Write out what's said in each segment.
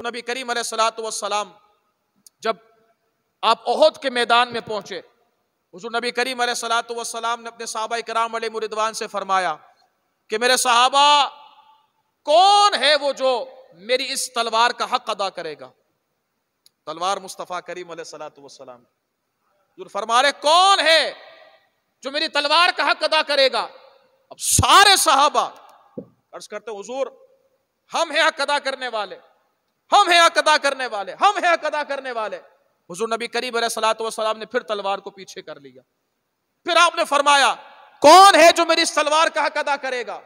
नबी करीम अलैहिस्सलातु वस्सलाम जब आप ओहद के मैदान में पहुंचे, हुजूर नबी करीम अलैहिस्सलातु वस्सलाम ने अपने सहाबा किराम अलैहिम रिदवान से फरमाया कि मेरे सहाबा, कौन है वो जो मेरी इस तलवार का हक अदा करेगा। तलवार मुस्तफ़ा करीम अलैहिस्सलातु वस्सलाम, हुजूर फरमा रहे कौन है जो मेरी तलवार का हक अदा करेगा। अब सारे सहाबा अर्ज करते हुजूर हम हैं हक अदा करने वाले, हम हैं हक अदा करने वाले, हम हैं हक अदा करने वाले। हुजूर नबी करीम अलैहिस्सलातु वस्सलाम ने फिर तलवार को पीछे कर लिया। फिर आपने फरमाया कौन है जो मेरी इस तलवार का हक अदा करेगा।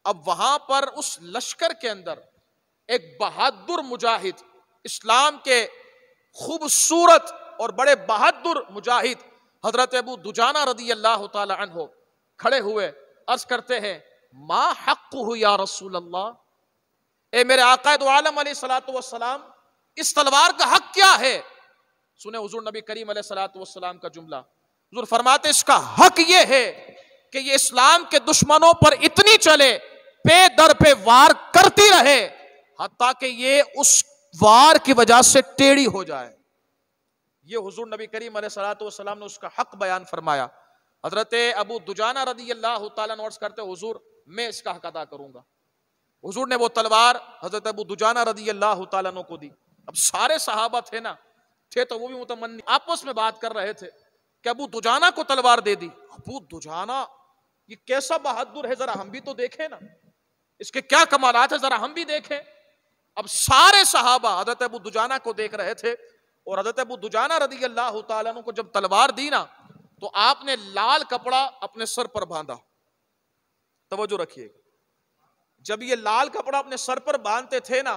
अब वहां पर उस लश्कर के अंदर एक बहादुर मुजाहिद, इस्लाम के खूबसूरत और बड़े बहादुर मुजाहिद हजरत अबू दुजाना रदी अल्लाह ताला अन्हो खड़े हुए, अर्ज करते हैं मा हक़्क़ुहु या रसूल अल्लाह, ए मेरे आका दो आलम अलैहिस्सलातु वस्सलाम, इस तलवार का हक क्या है। सुने हुजूर नबी करीम अलैहिस्सलातु वस्सलाम का जुमला। हुजूर फरमाते इसका हक ये है कि ये इस्लाम के दुश्मनों पर इतनी चले, पे दर पे वार करती रहे, हत्ता कि ये उस वार की वजह से टेढ़ी हो जाए। ये हुजूर नबी करीम अलैहिस्सलातु वस्सलाम ने उसका हक बयान फरमाया। हजरत अबू दुजाना रदी अल्लाह ताला नोट्स करते हुजूर मैं इसका हक अदा करूंगा। हुजूर ने वो तलवार हजरत अबू दुजाना रदी अल्लाह ताला को दी। अब सारे सहाबा थे ना, थे तो वो भी मुतमन्नी आपस में बात कर रहे थे कि अबू दुजाना को तलवार दे दी। अबू दुजाना ये कैसा बहादुर है, जरा हम भी तो देखें ना, इसके क्या कमालात है, जरा हम भी देखें। अब सारे सहाबा हजरत अबू दुजाना को देख रहे थे और हजरत अबू दुजाना रदी अल्लाह ताला को जब तलवार दी ना, तो आपने लाल कपड़ा अपने सर पर बांधा। तवज्जो रखिएगा, जब ये लाल कपड़ा अपने सर पर बांधते थे ना,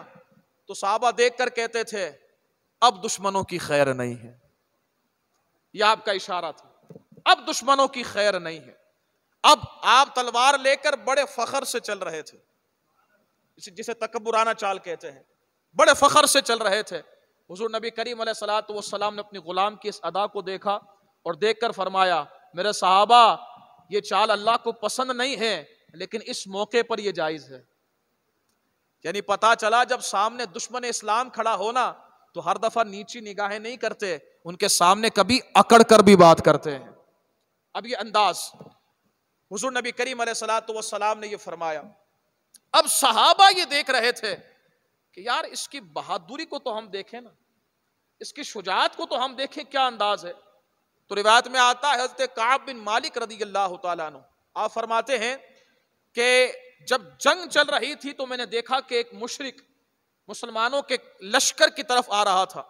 तो सहाबा देखकर कहते थे अब दुश्मनों की खैर नहीं है। यह आपका इशारा था, अब दुश्मनों की खैर नहीं है। अब आप तलवार लेकर बड़े फखर से चल रहे थे, जिसे तकब्बुराना चाल कहते हैं, बड़े फखर से चल रहे थे। हुजूर नबी करीम अलैहिस्सलातु वस्सलाम ने अपनी गुलाम की इस अदा को देखा और देखकर फरमाया मेरे सहाबा, ये चाल अल्लाह को पसंद नहीं है, लेकिन इस मौके पर यह जायज है। यानी पता चला जब सामने दुश्मन इस्लाम खड़ा होना तो हर दफा नीची निगाहें नहीं करते, उनके सामने कभी अकड़ कर भी बात करते हैं। अब ये अंदाज हुजूर नबी करीम अलैहिस्सलातु वस्सलाम ने ये फरमाया। अब सहाबा ये देख रहे थे कि यार इसकी बहादुरी को तो हम देखें ना, इसकी शुजाअत को तो हम देखें, क्या अंदाज है। तो रिवायत में आता है हज़रत काब बिन मालिक रदी अल्लाह ताला अन्हु, आप फरमाते हैं कि जब जंग चल रही थी तो मैंने देखा कि एक मुशरिक मुसलमानों के लश्कर की तरफ आ रहा था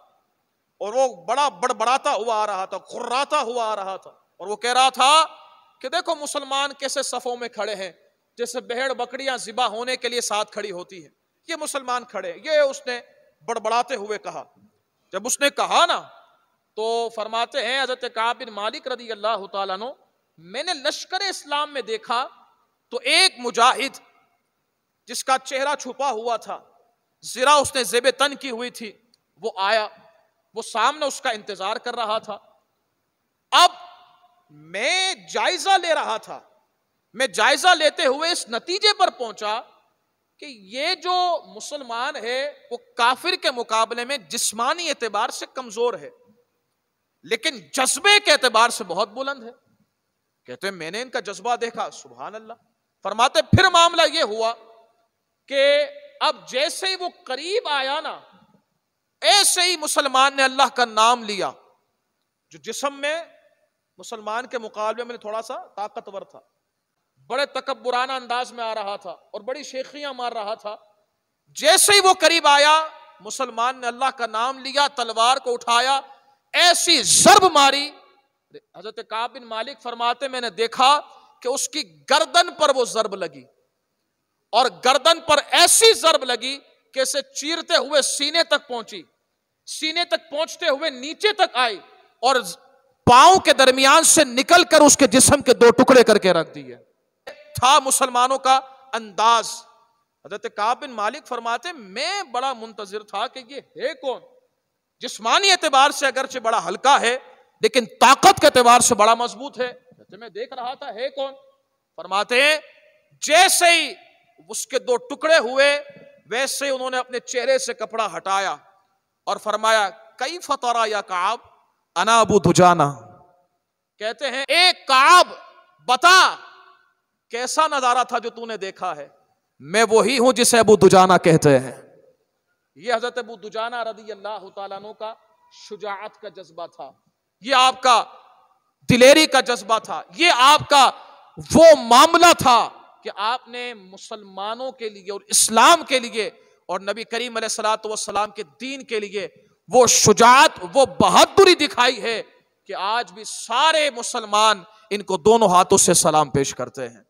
और वो बड़ा बड़बड़ाता हुआ आ रहा था, खुर्राता हुआ आ रहा था, और वो कह रहा था कि देखो मुसलमान कैसे सफों में खड़े हैं, जैसे भेड़ बकरियां ज़िबा होने के लिए साथ खड़ी होती हैं, ये मुसलमान खड़े। ये उसने बड़बड़ाते हुए कहा। जब उसने कहा ना, तो फरमाते हैं हज़रत काब बिन मालिक रदी अल्लाह ताला अन्हु, मैंने लश्कर इस्लाम में देखा तो एक मुजाहिद जिसका चेहरा छुपा हुआ था, ज़रा उसने ज़ेबे तन की हुई थी, वो आया, वो सामने उसका इंतजार कर रहा था। अब मैं जायजा ले रहा था, मैं जायजा लेते हुए इस नतीजे पर पहुंचा कि ये जो मुसलमान है वो काफिर के मुकाबले में जिस्मानी एतबार से कमजोर है, लेकिन जज्बे के एतबार से बहुत बुलंद है। कहते हैं मैंने इनका जज्बा देखा, सुभान अल्लाह। फरमाते फिर मामला ये हुआ कि अब जैसे ही वो करीब आया ना, ऐसे ही मुसलमान ने अल्लाह का नाम लिया, जो जिस्म में मुसलमान के मुकाबले में थोड़ा सा ताकतवर था, बड़े तकब्बुराना अंदाज में आ रहा था और बड़ी शेखियां मार रहा था। जैसे ही वो करीब आया, मुसलमान ने अल्लाह का नाम लिया, तलवार को उठाया, ऐसी जर्ब मारी। हजरत काब बिन मालिक फरमाते मैंने देखा कि उसकी गर्दन पर वो जर्ब लगी, और गर्दन पर ऐसी जर्ब लगी कि इसे चीरते हुए सीने तक पहुंची, सीने तक पहुंचते हुए नीचे तक आई और पांव के दरमियान से निकलकर उसके जिस्म के दो टुकड़े करके रख दिए। था मुसलमानों का अंदाज। हजरत काब बिन मालिक फरमाते मैं बड़ा मुंतजिर था कि ये है कौन, जिस्मानी एतबार से अगरचे बड़ा हल्का है लेकिन ताकत के एतबार से बड़ा मजबूत है। मैं देख रहा था है कौन। फरमाते हैं जैसे ही उसके दो टुकड़े हुए, वैसे उन्होंने अपने चेहरे से कपड़ा हटाया और फरमाया, कई फतरा या काब अना अबू दुजाना। कहते हैं, एक काब बता कैसा नजारा था जो तूने देखा है, मैं वही हूं जिसे अबू दुजाना कहते हैं। ये हजरत अबू दुजाना रज़ी अल्लाह तआला अन्हु का शुजाअत का जज्बा था, ये आपका दिलेरी का जज्बा था, ये आपका वो मामला था कि आपने मुसलमानों के लिए और इस्लाम के लिए और नबी करीम अलैहिस्सलातु वस्सलाम के दीन के लिए वो शुजाअत, वो बहादुरी दिखाई है कि आज भी सारे मुसलमान इनको दोनों हाथों से सलाम पेश करते हैं।